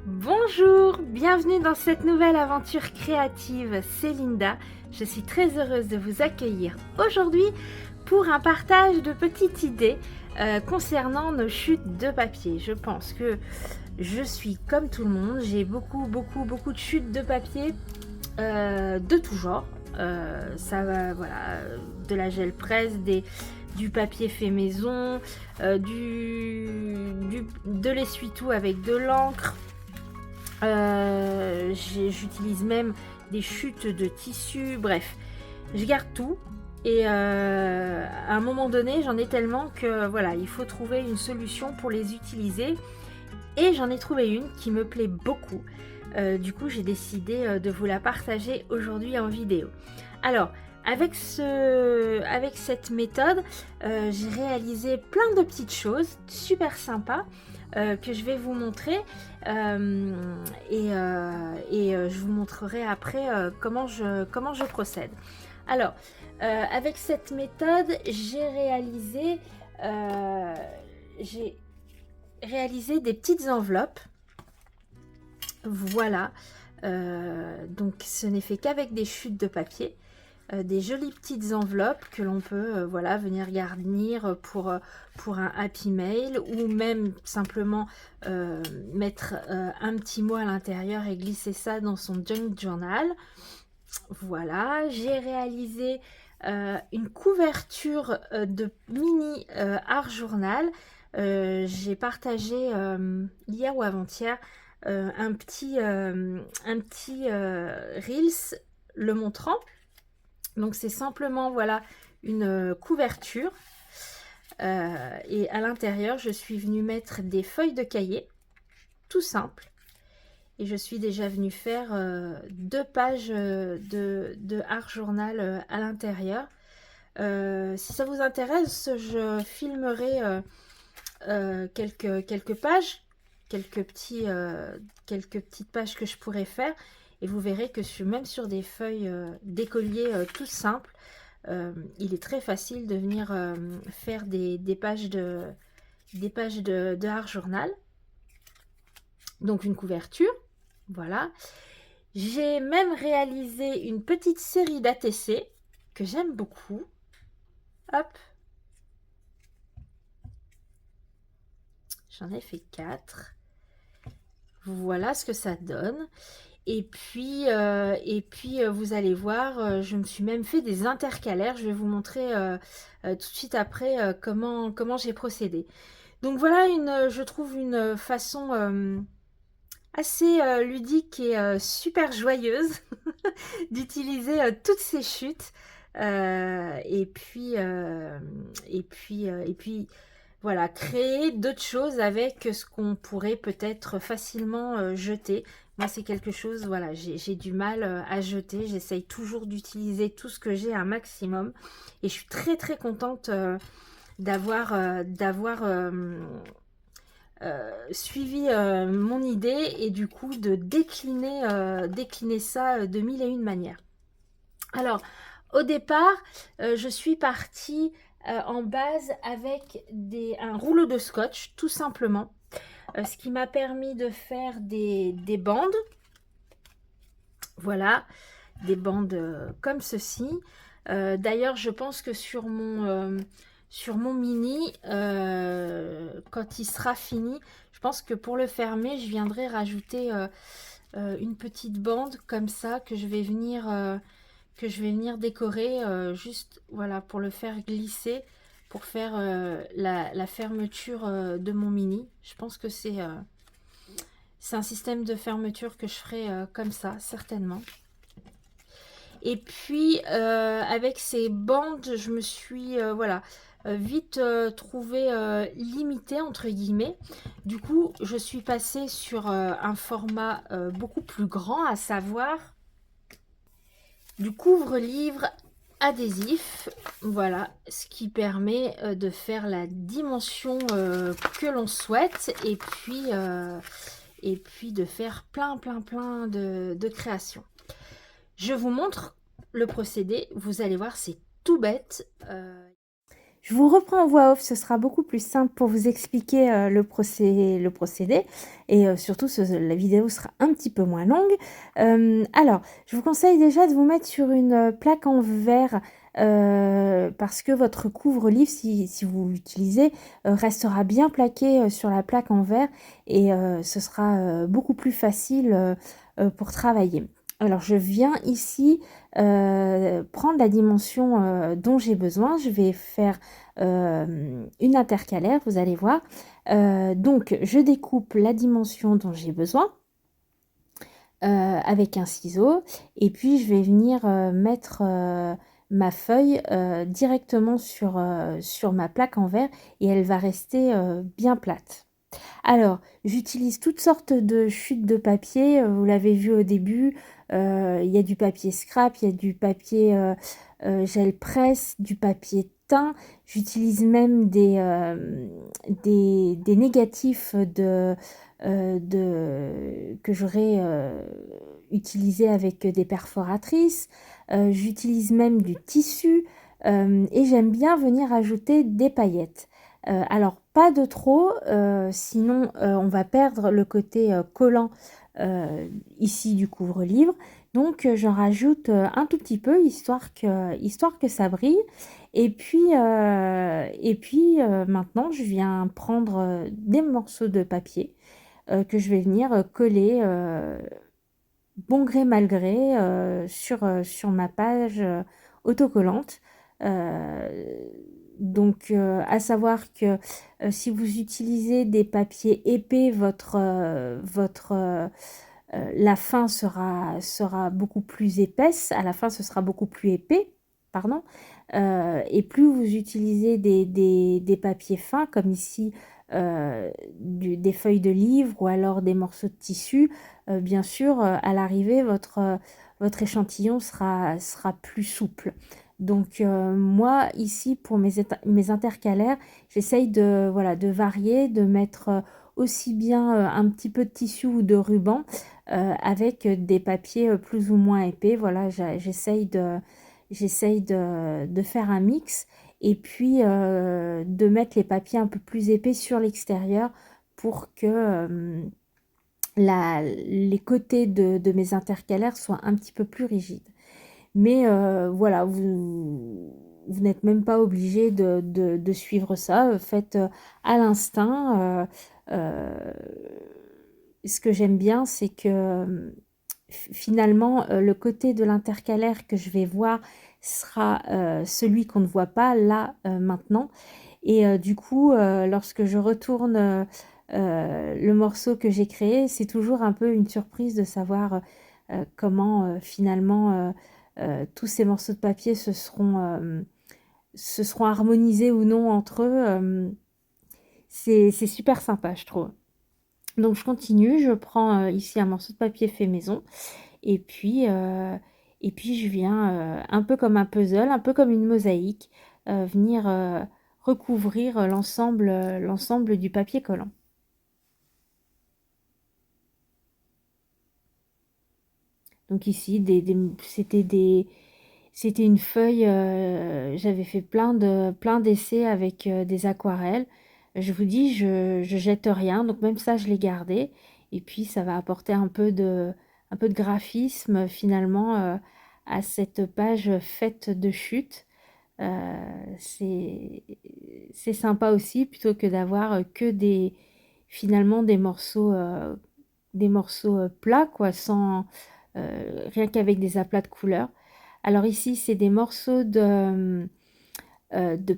Bonjour, bienvenue dans cette nouvelle aventure créative, c'est Linda. Je suis très heureuse de vous accueillir aujourd'hui pour un partage de petites idées concernant nos chutes de papier. Je pense que je suis comme tout le monde, j'ai beaucoup de chutes de papier de tout genre. Ça va, voilà, de la gel presse, du papier fait maison, de l'essuie-tout avec de l'encre. J'utilise même des chutes de tissu, bref, je garde tout et à un moment donné j'en ai tellement que voilà, il faut trouver une solution pour les utiliser et j'en ai trouvé une qui me plaît beaucoup. Du coup j'ai décidé de vous la partager aujourd'hui en vidéo. Alors avec cette méthode j'ai réalisé plein de petites choses super sympas que je vais vous montrer et je vous montrerai après comment je procède. Alors avec cette méthode j'ai réalisé des petites enveloppes, voilà. Donc ce n'est fait qu'avec des chutes de papier, des jolies petites enveloppes que l'on peut voilà, venir garnir pour un happy mail ou même simplement mettre un petit mot à l'intérieur et glisser ça dans son junk journal. Voilà, j'ai réalisé une couverture de mini art journal. J'ai partagé hier ou avant-hier un petit reels le montrant. Donc c'est simplement voilà une couverture et à l'intérieur je suis venue mettre des feuilles de cahier tout simple et je suis déjà venue faire 2 pages de art journal à l'intérieur. Si ça vous intéresse, je filmerai quelques pages, quelques petites pages que je pourrais faire. Et vous verrez que même sur des feuilles d'écolier tout simples, il est très facile de venir faire des pages de art journal. Donc une couverture, voilà. J'ai même réalisé une petite série d'ATC que j'aime beaucoup. Hop. J'en ai fait 4. Voilà ce que ça donne. Et puis vous allez voir, je me suis même fait des intercalaires. Je vais vous montrer tout de suite après comment j'ai procédé. Donc voilà, je trouve une façon assez ludique et super joyeuse d'utiliser toutes ces chutes. Et puis voilà, créer d'autres choses avec ce qu'on pourrait peut-être facilement jeter. Moi, c'est quelque chose, voilà, j'ai du mal à jeter. J'essaye toujours d'utiliser tout ce que j'ai un maximum. Et je suis très contente d'avoir suivi mon idée et du coup de décliner ça de mille et une manières. Alors, au départ, je suis partie en base avec un rouleau de scotch, tout simplement. Ce qui m'a permis de faire des bandes. Voilà, des bandes comme ceci. D'ailleurs, je pense que sur mon sur mon mini, quand il sera fini. Je pense que pour le fermer, je viendrai rajouter une petite bande comme ça que je vais venir décorer juste voilà pour le faire glisser, pour faire la fermeture de mon mini. Je pense que c'est un système de fermeture que je ferai comme ça, certainement. Et puis, avec ces bandes, je me suis voilà, vite trouvée limitée, entre guillemets. Du coup, je suis passée sur un format beaucoup plus grand, à savoir du couvre-livre adhésif. Voilà, ce qui permet de faire la dimension que l'on souhaite. Et puis de faire plein de créations. Je vous montre le procédé, vous allez voir, c'est tout bête. Je vous reprends en voix off, ce sera beaucoup plus simple pour vous expliquer le procédé. Et surtout, la vidéo sera un petit peu moins longue. Alors, je vous conseille déjà de vous mettre sur une plaque en verre parce que votre couvre-livre, si vous l'utilisez, restera bien plaqué sur la plaque en verre et ce sera beaucoup plus facile pour travailler. Alors, je viens ici prendre la dimension dont j'ai besoin. Je vais faire une intercalaire, vous allez voir. Donc, je découpe la dimension dont j'ai besoin avec un ciseau. Et puis, je vais venir mettre ma feuille directement sur ma plaque en verre et elle va rester bien plate. Alors, j'utilise toutes sortes de chutes de papier, vous l'avez vu au début, il y a du papier scrap, il y a du papier gel presse, du papier teint, j'utilise même des négatifs que j'aurais utilisé avec des perforatrices, j'utilise même du tissu et j'aime bien venir ajouter des paillettes. Alors, pas de trop, sinon on va perdre le côté collant ici du couvre-livre. Donc, j'en rajoute un tout petit peu, histoire que ça brille. Et puis maintenant, je viens prendre des morceaux de papier que je vais venir coller bon gré mal gré sur ma page autocollante. Donc, à savoir que si vous utilisez des papiers épais, la fin sera beaucoup plus épaisse. À la fin, ce sera beaucoup plus épais, pardon. Et plus vous utilisez des papiers fins, comme ici des feuilles de livre ou alors des morceaux de tissu, bien sûr, à l'arrivée, votre échantillon sera plus souple. Donc moi ici pour mes intercalaires, j'essaye voilà, de varier, de mettre aussi bien un petit peu de tissu ou de ruban avec des papiers plus ou moins épais. Voilà, j'essaye de faire un mix et puis de mettre les papiers un peu plus épais sur l'extérieur pour que les côtés de mes intercalaires soient un petit peu plus rigides. Mais voilà, vous n'êtes même pas obligé de suivre ça. Faites à l'instinct. Ce que j'aime bien, c'est que finalement, le côté de l'intercalaire que je vais voir sera celui qu'on ne voit pas là maintenant. Et du coup, lorsque je retourne le morceau que j'ai créé, c'est toujours un peu une surprise de savoir comment finalement tous ces morceaux de papier se seront harmonisés ou non entre eux. C'est super sympa, je trouve. Donc je continue, je prends ici un morceau de papier fait maison et puis je viens un peu comme un puzzle, un peu comme une mosaïque, venir recouvrir l'ensemble du papier collant. Donc ici, c'était une feuille, j'avais fait plein d'essais avec des aquarelles. Je vous dis, je jette rien, donc même ça, je l'ai gardé. Et puis, ça va apporter un peu de graphisme finalement à cette page faite de chutes. C'est sympa aussi, plutôt que d'avoir que finalement des morceaux plats, quoi, rien qu'avec des aplats de couleurs. Alors ici, c'est des morceaux de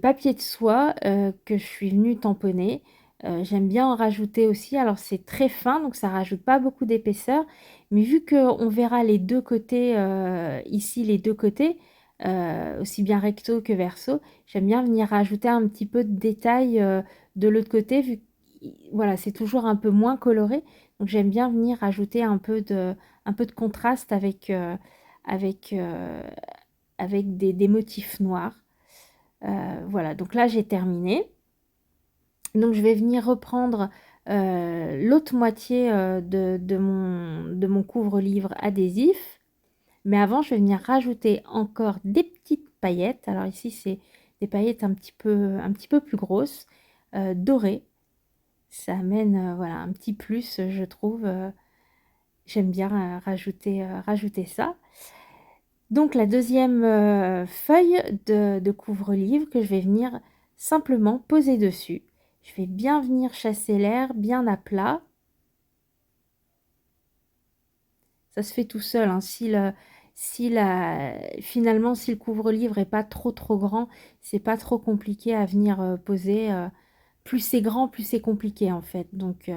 papier de soie que je suis venue tamponner. J'aime bien en rajouter aussi. Alors c'est très fin, donc ça rajoute pas beaucoup d'épaisseur. Mais vu qu'on verra les deux côtés, ici les deux côtés, aussi bien recto que verso, j'aime bien venir rajouter un petit peu de détail de l'autre côté, vu que voilà, c'est toujours un peu moins coloré. Donc j'aime bien venir rajouter un peu de contraste avec, euh, avec des motifs noirs. Voilà, donc là j'ai terminé. Donc je vais venir reprendre l'autre moitié de mon couvre-livre adhésif. Mais avant, je vais venir rajouter encore des petites paillettes. Alors ici, c'est des paillettes un petit peu plus grosses, dorées. Ça amène voilà, un petit plus, je trouve. J'aime bien rajouter ça. Donc la deuxième feuille de couvre-livre que je vais venir simplement poser dessus. Je vais bien venir chasser l'air, bien à plat. Ça se fait tout seul, hein. Finalement, si le couvre-livre est pas trop grand, c'est pas trop compliqué à venir poser. Plus c'est grand, plus c'est compliqué en fait. Donc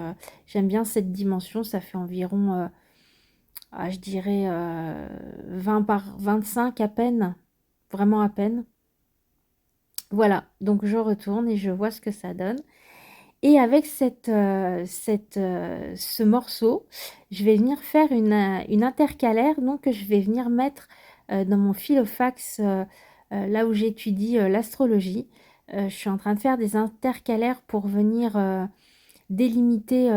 j'aime bien cette dimension. Ça fait environ, je dirais, 20 par 25 à peine. Vraiment à peine. Voilà, donc je retourne et je vois ce que ça donne. Et avec ce morceau, je vais venir faire une intercalaire, donc que je vais venir mettre dans mon filofax, là où j'étudie l'astrologie. Je suis en train de faire des intercalaires pour venir délimiter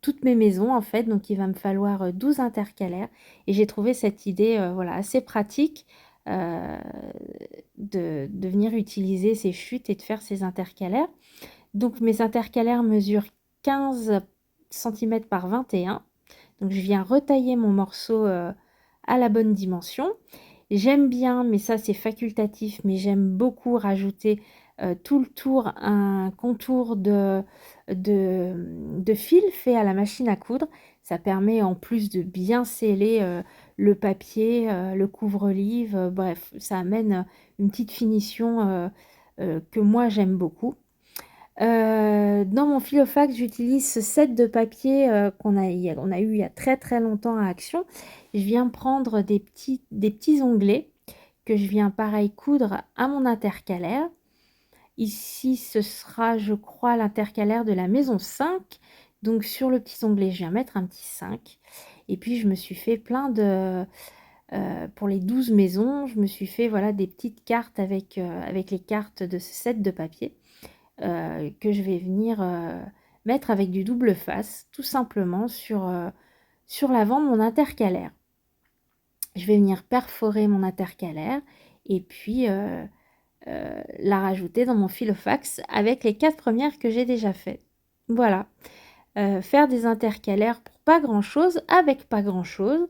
toutes mes maisons, en fait. Donc il va me falloir 12 intercalaires. Et j'ai trouvé cette idée voilà, assez pratique euh, de venir utiliser ces chutes et de faire ces intercalaires. Donc mes intercalaires mesurent 15 cm par 21. Donc je viens retailler mon morceau à la bonne dimension. J'aime bien, mais ça c'est facultatif, mais j'aime beaucoup rajouter tout le tour un contour de fil fait à la machine à coudre. Ça permet en plus de bien sceller le papier, le couvre-livre, bref, ça amène une petite finition que moi j'aime beaucoup. Dans mon filofax, j'utilise ce set de papier on a eu il y a très longtemps à Action. Je viens prendre des petits onglets que je viens pareil coudre à mon intercalaire. Ici, ce sera, je crois, l'intercalaire de la maison 5. Donc sur le petit onglet, je viens mettre un petit 5. Et puis je me suis fait plein de... pour les 12 maisons, je me suis fait voilà, des petites cartes avec les cartes de ce set de papier. Que je vais venir mettre avec du double face, tout simplement sur l'avant de mon intercalaire. Je vais venir perforer mon intercalaire et puis la rajouter dans mon filofax avec les 4 premières que j'ai déjà faites. Voilà. Faire des intercalaires pour pas grand chose, avec pas grand chose,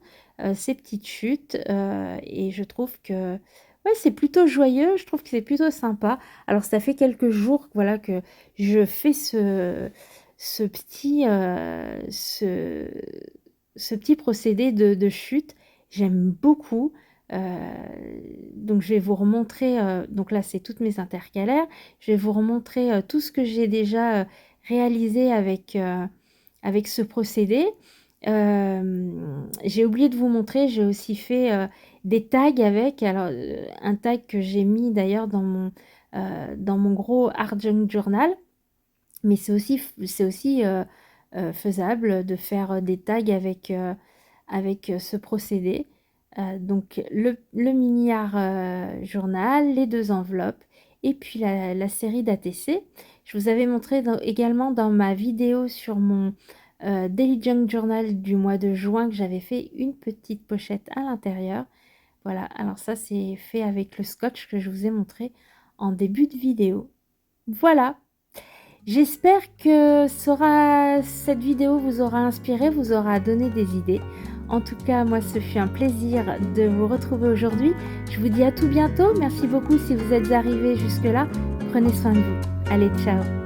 ces petites chutes, et je trouve que ouais, c'est plutôt joyeux, je trouve que c'est plutôt sympa. Alors ça fait quelques jours voilà, que je fais ce petit procédé de chute. J'aime beaucoup. Donc je vais vous remontrer, donc là c'est toutes mes intercalaires, je vais vous remontrer tout ce que j'ai déjà réalisé avec ce procédé. J'ai oublié de vous montrer, j'ai aussi fait des tags avec, alors un tag que j'ai mis d'ailleurs dans mon gros Art Junk Journal, mais c'est aussi faisable de faire des tags avec ce procédé. Donc le mini art journal, les 2 enveloppes et puis la série d'ATC. Je vous avais montré également dans ma vidéo sur mon Daily Junk Journal du mois de juin que j'avais fait une petite pochette à l'intérieur. Voilà, alors ça c'est fait avec le scotch que je vous ai montré en début de vidéo. Voilà, j'espère que cette vidéo vous aura inspiré, vous aura donné des idées. En tout cas, moi, ce fut un plaisir de vous retrouver aujourd'hui. Je vous dis à tout bientôt. Merci beaucoup si vous êtes arrivés jusque-là. Prenez soin de vous. Allez, ciao!